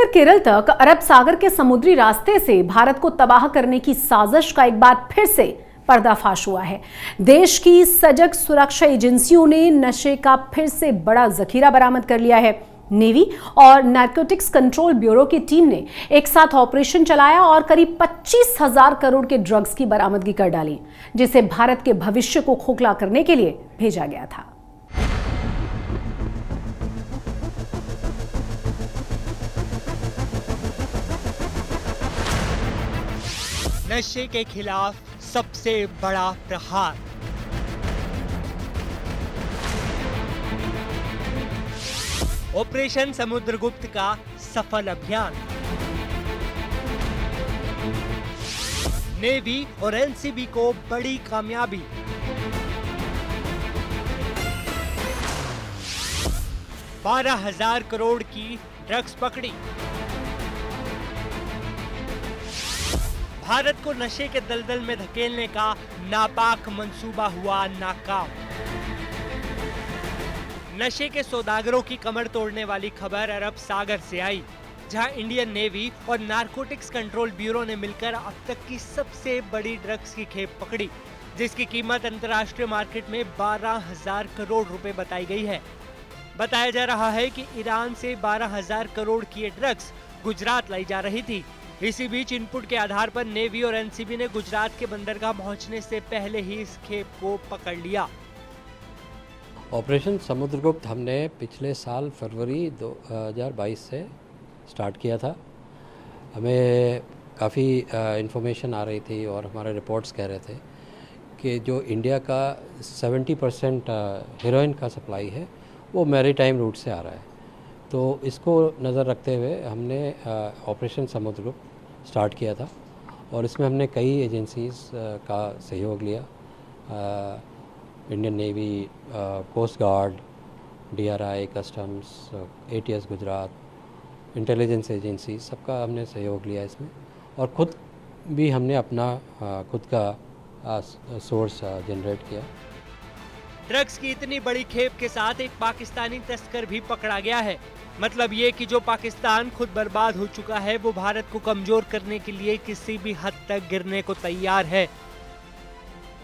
केरल तक अरब सागर के समुद्री रास्ते से भारत को तबाह करने की साजिश का एक बार फिर से पर्दाफाश हुआ है। देश की सजग सुरक्षा एजेंसियों ने नशे का फिर से बड़ा जखीरा बरामद कर लिया है। नेवी और नारकोटिक्स कंट्रोल ब्यूरो की टीम ने एक साथ ऑपरेशन चलाया और करीब 25,000 करोड़ के ड्रग्स की बरामदगी कर डाली, जिसे भारत के भविष्य को खोखला करने के लिए भेजा गया था। नशे के खिलाफ सबसे बड़ा प्रहार। ऑपरेशन समुद्रगुप्त का सफल अभियान। नेवी और एनसीबी को बड़ी कामयाबी। $12,000 करोड़ की ड्रग्स पकड़ी। भारत को नशे के दलदल में धकेलने का नापाक मंसूबा हुआ नाकाम। नशे के सौदागरों की कमर तोड़ने वाली खबर अरब सागर से आई, जहां इंडियन नेवी और नारकोटिक्स कंट्रोल ब्यूरो ने मिलकर अब तक की सबसे बड़ी ड्रग्स की खेप पकड़ी, जिसकी कीमत अंतर्राष्ट्रीय मार्केट में 12,000 करोड़ रुपए बताई गई है। बताया जा रहा है कि ईरान से 12,000 करोड़ की ये ड्रग्स गुजरात लाई जा रही थी। इसी बीच इनपुट के आधार पर नेवी और एनसीबी ने गुजरात के बंदरगाह पहुंचने से पहले ही इस खेप को पकड़ लिया। ऑपरेशन समुद्रगुप्त हमने पिछले साल फरवरी 2022 से स्टार्ट किया था। हमें काफ़ी इन्फॉर्मेशन आ रही थी और हमारे रिपोर्ट्स कह रहे थे कि जो इंडिया का 70% हेरोइन का सप्लाई है वो मैरीटाइम रूट से आ रहा है। तो इसको नज़र रखते हुए हमने ऑपरेशन समुद्रगुप्त स्टार्ट किया था और इसमें हमने कई एजेंसीज़ का सहयोग लिया। Indian navy, coast guard, DRI, customs, ATS Gujarat, intelligence agency, सबका हमने सहयोग लिया इसमें और ख़ुद भी हमने अपना खुद का सोर्स जनरेट किया। ड्रग्स की इतनी बड़ी खेप के साथ एक पाकिस्तानी तस्कर भी पकड़ा गया है। मतलब ये कि जो पाकिस्तान खुद बर्बाद हो चुका है, वो भारत को कमजोर करने के लिए किसी भी हद तक गिरने को तैयार है।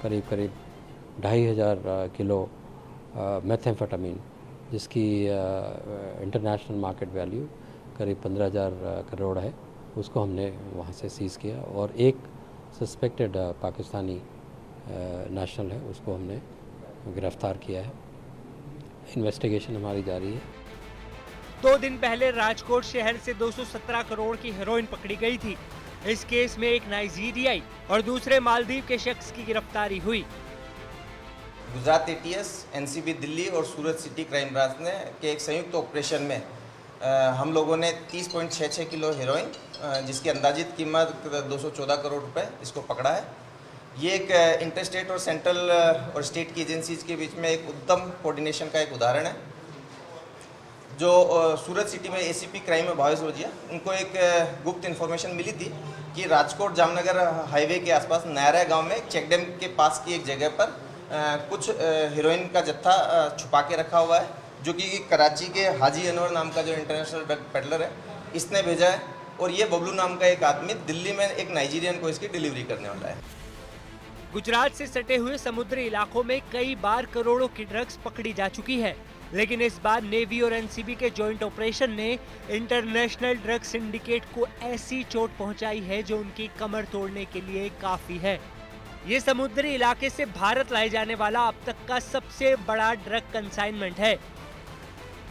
करीब 2,500 किलो मेथेम्फेटामिन, जिसकी इंटरनेशनल मार्केट वैल्यू करीब 15,000 करोड़ है, उसको हमने वहाँ से सीज़ किया और एक सस्पेक्टेड पाकिस्तानी नेशनल है, उसको हमने गिरफ्तार किया है। इन्वेस्टिगेशन हमारी जारी है। 2 दिन पहले राजकोट शहर से 217 करोड़ की हेरोइन पकड़ी गई थी। इस केस में एक नाइजीरियाई और दूसरे मालदीव के शख्स की गिरफ्तारी हुई। गुजरात ATS, NCB दिल्ली और सूरत सिटी क्राइम ब्रांच ने के एक संयुक्त ऑपरेशन में हम लोगों ने 30.66 किलो हेरोइन, जिसकी अंदाजित कीमत 214 करोड़ रुपए, इसको पकड़ा है। ये एक इंटरस्टेट और सेंट्रल और स्टेट की एजेंसीज के बीच में एक उत्तम कोऑर्डिनेशन का एक उदाहरण है। जो सूरत सिटी में ACP क्राइम में भावेश रोजिया, उनको एक गुप्त इन्फॉर्मेशन मिली थी कि राजकोट जामनगर हाईवे के आसपास नायरा गांव में चेक डैम के पास की एक जगह पर कुछ हेरोइन का जत्था छुपा के रखा हुआ है, जो कि कराची के हाजी अनवर नाम का जो इंटरनेशनल ड्रग पेडलर है, इसने भेजा है। और ये बबलू नाम का एक आदमी दिल्ली में एक नाइजीरियन को इसकी डिलीवरी करने वाला है। गुजरात से सटे हुए समुद्री इलाकों में कई बार करोड़ों की ड्रग्स पकड़ी जा चुकी है, लेकिन इस बार नेवी और एनसीबी के जॉइंट ऑपरेशन ने इंटरनेशनल ड्रग सिंडिकेट को ऐसी चोट पहुंचाई है जो उनकी कमर तोड़ने के लिए काफी है। ये समुद्री इलाके से भारत लाए जाने वाला अब तक का सबसे बड़ा ड्रग कंसाइनमेंट है।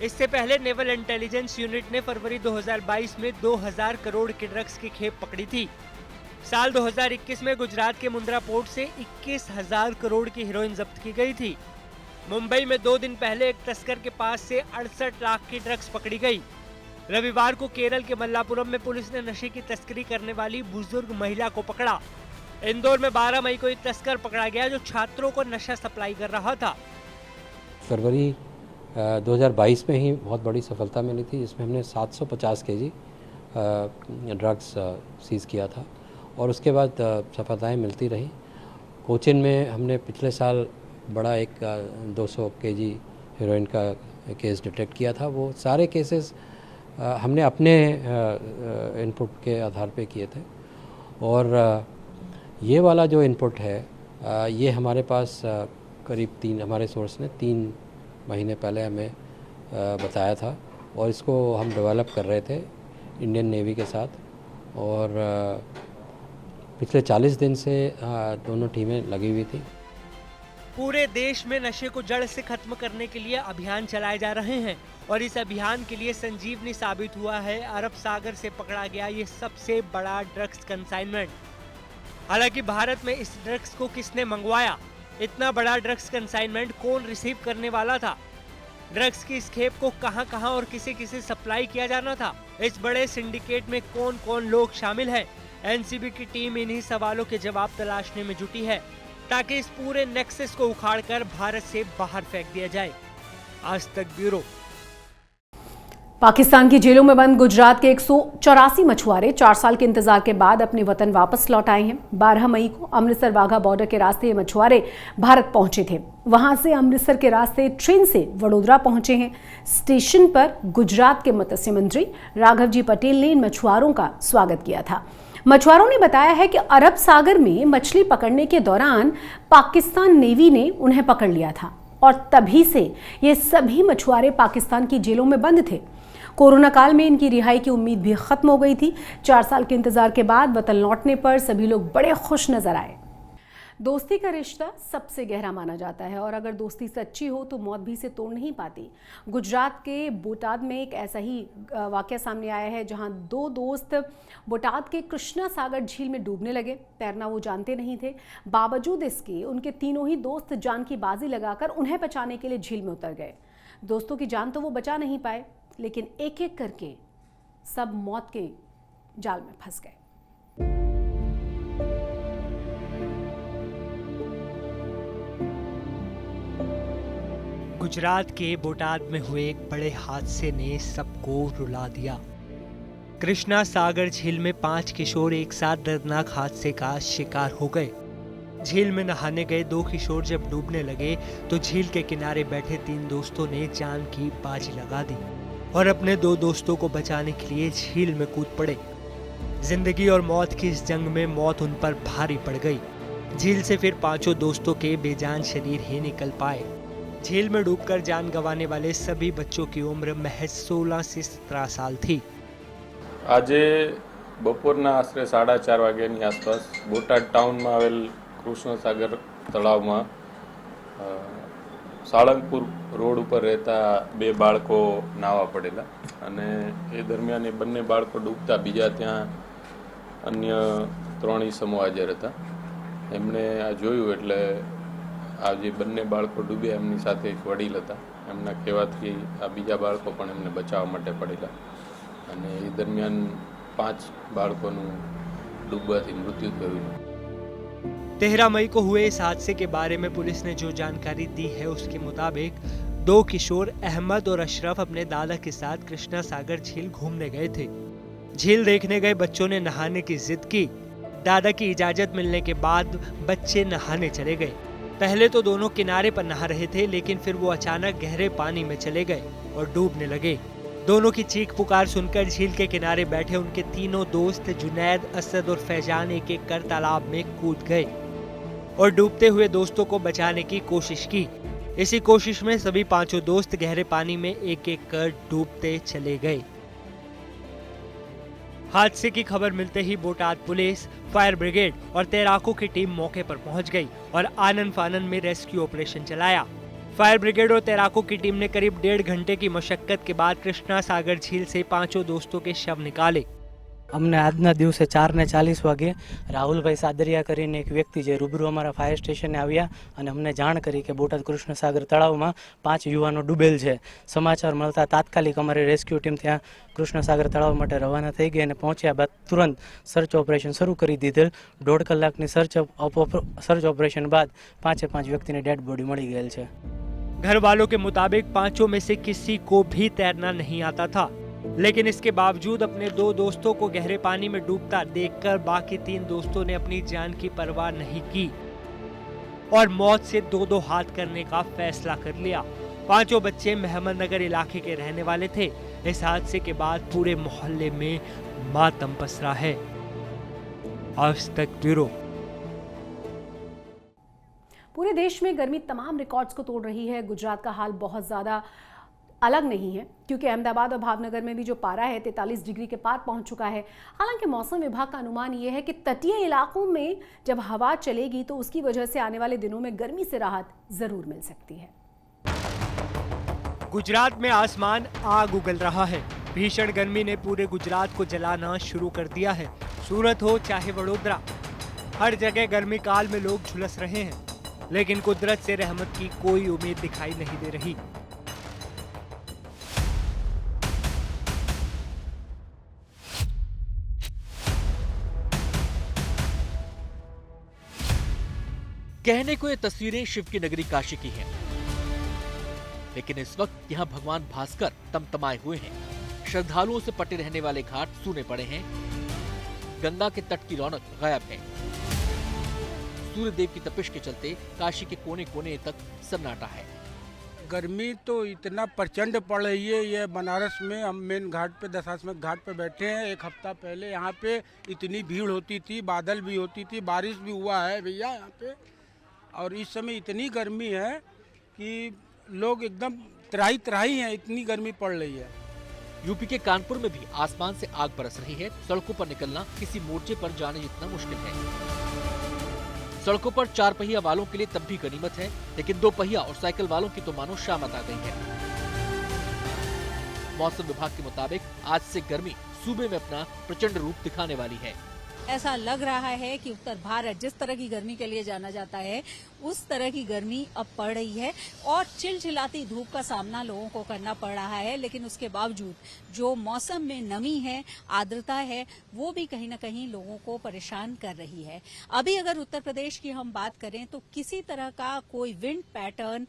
इससे पहले नेवल इंटेलिजेंस यूनिट ने फरवरी 2022 में 2,000 करोड़ की ड्रग्स की खेप पकड़ी थी। साल 2021 में गुजरात के मुंद्रा पोर्ट से 21,000 करोड़ की हेरोइन जब्त की गई थी। मुंबई में 2 दिन पहले एक तस्कर के पास से 68 लाख की ड्रग्स पकड़ी गई। रविवार को केरल के मल्लापुरम में पुलिस ने नशे की तस्करी करने वाली बुजुर्ग महिला को पकड़ा। इंदौर में 12 मई को एक तस्कर पकड़ा गया जो छात्रों को नशा सप्लाई कर रहा था। फरवरी 2022 में ही बहुत बड़ी सफलता मिली थी, जिसमें हमने 750 kg ड्रग्स सीज़ किया था और उसके बाद सफलताएं मिलती रही। कोचिन में हमने पिछले साल बड़ा एक 200 kg हेरोइन का केस डिटेक्ट किया था। वो सारे केसेस हमने अपने इनपुट के आधार पे किए थे और ये वाला जो इनपुट है ये हमारे पास करीब हमारे सोर्स ने 3 महीने पहले हमें बताया था और इसको हम डेवलप कर रहे थे इंडियन नेवी के साथ और पिछले 40 दिन से दोनों टीमें लगी हुई थी। पूरे देश में नशे को जड़ से खत्म करने के लिए अभियान चलाए जा रहे हैं और इस अभियान के लिए संजीवनी साबित हुआ है अरब सागर से पकड़ा गया ये सबसे बड़ा ड्रग्स कंसाइनमेंट। हालांकि भारत में इस ड्रग्स को किसने मंगवाया, इतना बड़ा ड्रग्स कंसाइनमेंट कौन रिसीव करने वाला था, ड्रग्स की इस खेप को कहां-कहां और किसे-किसे सप्लाई किया जाना था, इस बड़े सिंडिकेट में कौन-कौन लोग शामिल हैं, एनसीबी की टीम इन्हीं सवालों के जवाब तलाशने में जुटी है ताकि इस पूरे नेक्सस को उखाड़कर भारत से बाहर फेंक दिया जाए। आज तक ब्यूरो। पाकिस्तान की जेलों में बंद गुजरात के 184 मछुआरे 4 साल के इंतजार के बाद अपने वतन वापस लौट आए हैं। 12 मई को अमृतसर वाघा बॉर्डर के रास्ते ये मछुआरे भारत पहुंचे थे। वहां से अमृतसर के रास्ते ट्रेन से वडोदरा पहुंचे हैं। स्टेशन पर गुजरात के मत्स्य मंत्री राघव जी पटेल ने इन मछुआरों का स्वागत किया था। मछुआरों ने बताया है कि अरब सागर में मछली पकड़ने के दौरान पाकिस्तान नेवी ने उन्हें पकड़ लिया था और तभी से ये सभी मछुआरे पाकिस्तान की जेलों में बंद थे। कोरोना काल में इनकी रिहाई की उम्मीद भी खत्म हो गई थी। 4 साल के इंतजार के बाद वतन लौटने पर सभी लोग बड़े खुश नजर आए। दोस्ती का रिश्ता सबसे गहरा माना जाता है और अगर दोस्ती सच्ची हो तो मौत भी इसे तोड़ नहीं पाती। गुजरात के बोटाद में एक ऐसा ही वाकया सामने आया है जहां 2 दोस्त बोटाद के कृष्णा सागर झील में डूबने लगे। तैरना वो जानते नहीं थे, बावजूद इसके उनके तीनों ही दोस्त जान की बाजी लगाकर उन्हें बचाने के लिए झील में उतर गए। दोस्तों की जान तो वो बचा नहीं पाए, लेकिन एक एक करके सब मौत के जाल में फंस गए। गुजरात के बोटाद में हुए एक बड़े हादसे ने सबको रुला दिया। कृष्णा सागर झील में 5 किशोर एक साथ दर्दनाक हादसे का शिकार हो गए। झील में नहाने गए 2 किशोर जब डूबने लगे तो झील के किनारे बैठे 3 दोस्तों ने जान की बाजी लगा दी और अपने 2 दोस्तों को बचाने के लिए झील में कूद पड़े। जिंदगी और मौत की इस जंग में मौत उन पर भारी पड़ गई। झील से फिर 5 दोस्तों के बेजान शरीर ही निकल पाए। झील में डूबकर जान गंवाने वाले सभी बच्चों की उम्र महज 16 से 17 साल थी। આજે બપોરના આશરે 4:30 વાગ્યાની આસપાસ બોટાદ ટાઉનમાં આવેલ કૃષ્ણસાગર તળાવમાં સાળંગપુર રોડ ઉપર રહેતા 2 બાળકો નાવા પડેલા અને એ દરમિયાન એ બંને બાળકો ડૂબતા બીજા ત્યાં અન્ય 3 ઈસમો હાજર હતા। એમણે આ જોયું એટલે આ જે બંને બાળકો ડૂબ્યા એમની સાથે એક વડીલ હતા, એમના કહેવાથી આ બીજા બાળકો પણ એમને બચાવવા માટે પડેલા અને એ દરમિયાન 5 બાળકોનું ડૂબવાથી મૃત્યુ થયું। 13 मई को हुए इस हादसे के बारे में पुलिस ने जो जानकारी दी है उसके मुताबिक 2 किशोर अहमद और अशरफ अपने दादा के साथ कृष्णा सागर झील घूमने गए थे। झील देखने गए बच्चों ने नहाने की जिद की। दादा की इजाजत मिलने के बाद बच्चे नहाने चले गए। पहले तो दोनों किनारे पर नहा रहे थे, लेकिन फिर वो अचानक गहरे पानी में चले गए और डूबने लगे। दोनों की चीख पुकार सुनकर झील के किनारे बैठे उनके तीनों दोस्त जुनैद, असद और फैजान एक एक कर तालाब में कूद गए और डूबते हुए दोस्तों को बचाने की कोशिश की। इसी कोशिश में सभी 5 दोस्त गहरे पानी में एक एक कर डूबते चले गए। हादसे की खबर मिलते ही बोटाद पुलिस, फायर ब्रिगेड और तैराकों की टीम मौके पर पहुंच गई और आनन फानन में रेस्क्यू ऑपरेशन चलाया। फायर ब्रिगेड और तैराकों की टीम ने करीब 1.5 घंटे की मशक्कत के बाद कृष्णा सागर झील से 5 दोस्तों के शव निकाले। અમને આજના દિવસે 4:40 વાગે રાહુલભાઈ સાદરિયા કરીને એક વ્યક્તિ જે રૂબરૂ અમારા ફાયર સ્ટેશને આવ્યા અને અમને જાણ કરી કે બોટાદ કૃષ્ણસાગર તળાવમાં 5 યુવાનો ડૂબેલ છે। સમાચાર મળતા તાત્કાલિક અમારી રેસ્ક્યુ ટીમ ત્યાં કૃષ્ણસાગર તળાવ માટે રવાના થઈ ગઈ અને પહોંચ્યા બાદ તુરંત સર્ચ ઓપરેશન શરૂ કરી દીધેલ। 1.5 કલાકની સર્ચ ઓપરેશન બાદ 5 વ્યક્તિની ડેડ બોડી મળી ગયેલ છે। घर वालों के मुताबिक 5 में से किसी को भी तैरना नहीं आता था, लेकिन इसके बावजूद अपने 2 दोस्तों को गहरे पानी में डूबता देखकर बाकी 3 दोस्तों ने अपनी जान की परवाह नहीं की और मौत से 2-2 हाथ करने का फैसला कर लिया। 5 बच्चे मेहमदनगर इलाके के रहने वाले थे। इस हादसे के बाद पूरे मोहल्ले में मातम पसरा है। आज तक ब्यूरो। पूरे देश में गर्मी तमाम रिकॉर्ड्स को तोड़ रही है। गुजरात का हाल बहुत ज़्यादा अलग नहीं है, क्योंकि अहमदाबाद और भावनगर में भी जो पारा है 43 डिग्री के पार पहुंच चुका है। हालांकि मौसम विभाग का अनुमान ये है कि तटीय इलाकों में जब हवा चलेगी तो उसकी वजह से आने वाले दिनों में गर्मी से राहत जरूर मिल सकती है। गुजरात में आसमान आग उगल रहा है। भीषण गर्मी ने पूरे गुजरात को जलाना शुरू कर दिया है। सूरत हो चाहे वडोदरा, हर जगह गर्मी काल में लोग झुलस रहे हैं, लेकिन कुदरत से रहमत की कोई उम्मीद दिखाई नहीं दे रही। कहने को ये तस्वीरें शिव की नगरी काशी की हैं, लेकिन इस वक्त यहाँ भगवान भास्कर तमतमाए हुए हैं। श्रद्धालुओं से पटे रहने वाले घाट सूने पड़े हैं। गंगा के तट की रौनक गायब है। सूर्य देव की तपिश के चलते काशी के कोने कोने तक सन्नाटा है। गर्मी तो इतना प्रचंड पड़ रही है। ये बनारस में हम मेन घाट पे दशाश्वमेध घाट पे बैठे हैं। एक हफ्ता पहले यहाँ पे इतनी भीड़ होती थी, बादल भी होती थी, बारिश भी हुआ है भैया यहाँ पे। और इस समय इतनी गर्मी है कि लोग एकदम त्राही त्राही हैं, इतनी गर्मी पड़ रही है। यूपी के कानपुर में भी आसमान से आग बरस रही है। सड़कों पर निकलना किसी मोर्चे पर जाने जितना मुश्किल है। सड़कों पर 4 पहिया वालों के लिए तब भी गनीमत है, लेकिन 2 पहिया और साइकिल वालों की तो मानो शामत आ गई है। मौसम विभाग के मुताबिक आज से गर्मी सूबे में अपना प्रचंड रूप दिखाने वाली है। ऐसा लग रहा है कि उत्तर भारत जिस तरह की गर्मी के लिए जाना जाता है, उस तरह की गर्मी अब पड़ रही है और चिलचिलाती धूप का सामना लोगों को करना पड़ रहा है। लेकिन उसके बावजूद जो मौसम में नमी है, आर्द्रता है, वो भी कहीं न कहीं लोगों को परेशान कर रही है। अभी अगर उत्तर प्रदेश की हम बात करें तो किसी तरह का कोई विंड पैटर्न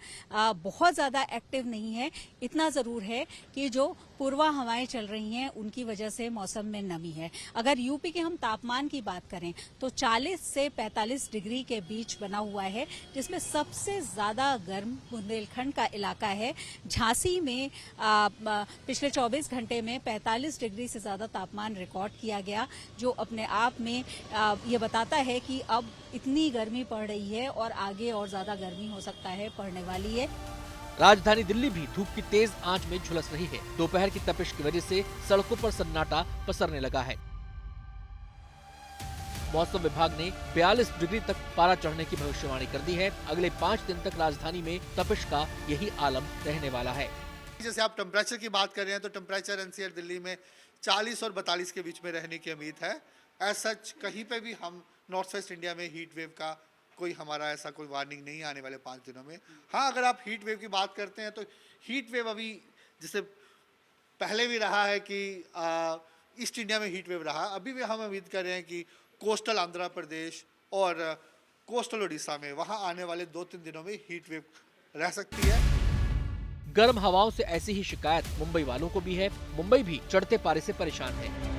बहुत ज्यादा एक्टिव नहीं है। इतना जरूर है कि जो पूर्वा हवाएं चल रही हैं, उनकी वजह से मौसम में नमी है। अगर यूपी के हम तापमान की बात करें तो 40 से 45 डिग्री के बीच बना हुआ है, जिसमें सबसे ज्यादा गर्म बुंदेलखंड का इलाका है। झांसी में पिछले 24 घंटे में 45 डिग्री से ज्यादा तापमान रिकॉर्ड किया गया, जो अपने आप में ये बताता है कि अब इतनी गर्मी पड़ रही है और आगे और ज्यादा गर्मी हो सकता है, पड़ने वाली है। राजधानी दिल्ली भी धूप की तेज आंच में झुलस रही है। दोपहर की तपिश की वजह से सड़कों पर सन्नाटा पसरने लगा है। मौसम विभाग ने 42 डिग्री तक पारा चढ़ने की भविष्यवाणी कर दी है। अगले 5 दिन तक राजधानी में तपिश का यही आलम रहने वाला है। जैसे आप टेम्परेचर की बात कर रहे हैं तो टेम्परेचर एनसीआर दिल्ली में 40 और 42 के बीच में रहने की उम्मीद है। एज सच कहीं पे भी हम नॉर्थ वेस्ट इंडिया में हीट वेव का हमारा ऐसा कोई वार्निंग नहीं आने वाले 5 दिनों में। हाँ, अगर आप हीट वेव की बात करते हैं तो हीट वेव अभी जैसे पहले भी रहा है कि ईस्ट इंडिया में हीट वेव रहा, अभी भी हम उम्मीद कर रहे हैं कि कोस्टल आंध्र प्रदेश और कोस्टल उड़ीसा में वहां आने वाले 2-3 दिनों में हीट वेव रह सकती है। गर्म हवाओं से ऐसी ही शिकायत मुंबई वालों को भी है। मुंबई भी चढ़ते पारे से परेशान है।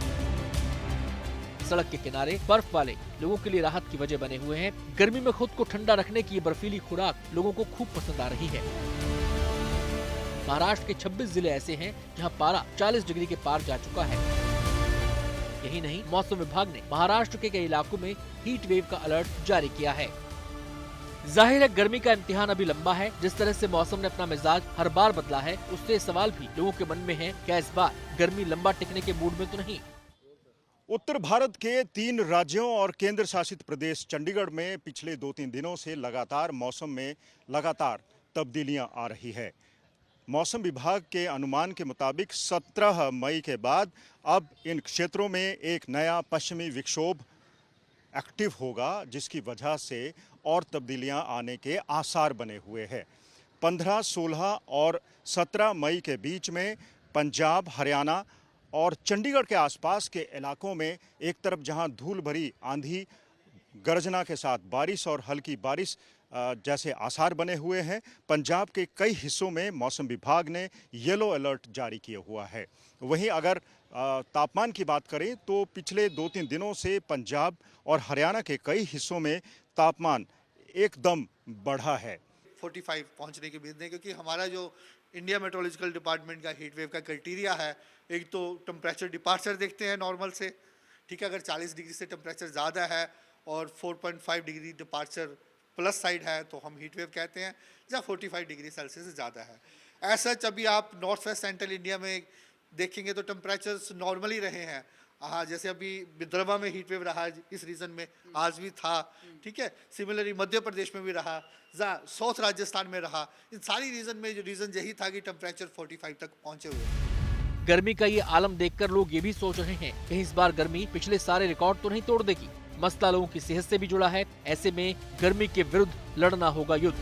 सड़क के किनारे बर्फ वाले लोगों के लिए राहत की वजह बने हुए हैं। गर्मी में खुद को ठंडा रखने की ये बर्फीली खुराक लोगों को खूब पसंद आ रही है। महाराष्ट्र के 26 जिले ऐसे हैं जहां पारा 40 डिग्री के पार जा चुका है। यही नहीं, मौसम विभाग ने महाराष्ट्र के कई इलाकों में हीट वेव का अलर्ट जारी किया है। जाहिर है गर्मी का इम्तिहान अभी लंबा है। जिस तरह से मौसम ने अपना मिजाज हर बार बदला है, उससे सवाल भी लोगों के मन में है, क्या इस बार गर्मी लंबा टिकने के मूड में तो नहीं। उत्तर भारत के 3 राज्यों और केंद्र शासित प्रदेश चंडीगढ़ में पिछले 2-3 दिनों से लगातार मौसम में लगातार तब्दीलियां आ रही है। मौसम विभाग के अनुमान के मुताबिक 17 मई के बाद अब इन क्षेत्रों में एक नया पश्चिमी विक्षोभ एक्टिव होगा, जिसकी वजह से और तब्दीलियां आने के आसार बने हुए हैं। 15, 16 और 17 मई के बीच में पंजाब, हरियाणा और चंडीगढ़ के आसपास के इलाकों में एक तरफ जहां धूल भरी आंधी, गर्जना के साथ बारिश और हल्की बारिश जैसे आसार बने हुए हैं, पंजाब के कई हिस्सों में मौसम विभाग ने येलो अलर्ट जारी किया हुआ है। वहीं अगर तापमान की बात करें तो पिछले 2-3 दिनों से पंजाब और हरियाणा के कई हिस्सों में तापमान एकदम बढ़ा है। 45 पहुंचने की उम्मीद नहीं, क्योंकि हमारा जो इंडिया मेट्रोलॉजिकल डिपार्टमेंट का हीट वेव का क्राइटेरिया है। एक तो टेम्परेचर डिपार्चर देखते हैं नॉर्मल से, ठीक है, अगर 40 डिग्री से टेम्परेचर ज़्यादा है और 4.5 डिग्री डिपार्चर प्लस साइड है तो हम हीट वेव कहते हैं, या 45 डिग्री सेल्सियस से ज़्यादा है। ऐसा अभी आप नॉर्थ वेस्ट सेंट्रल इंडिया में देखेंगे तो टेम्परेचर्स नॉर्मली रहे हैं। हाँ, जैसे अभी विदर्भा में हीट वेव रहा इस रीजन में, आज भी था, ठीक है, सिमिलरली मध्य प्रदेश में भी रहा, साउथ राजस्थान में रहा। इन सारी रीजन में जो रीजन यही था कि टेम्परेचर 45 तक पहुंचे हुए। गर्मी का ये आलम देखकर लोग ये भी सोच रहे हैं कि इस बार गर्मी पिछले सारे रिकॉर्ड तो नहीं तोड़ देगी। मसला लोगों की सेहत से भी जुड़ा है, ऐसे में गर्मी के विरुद्ध लड़ना होगा युद्ध।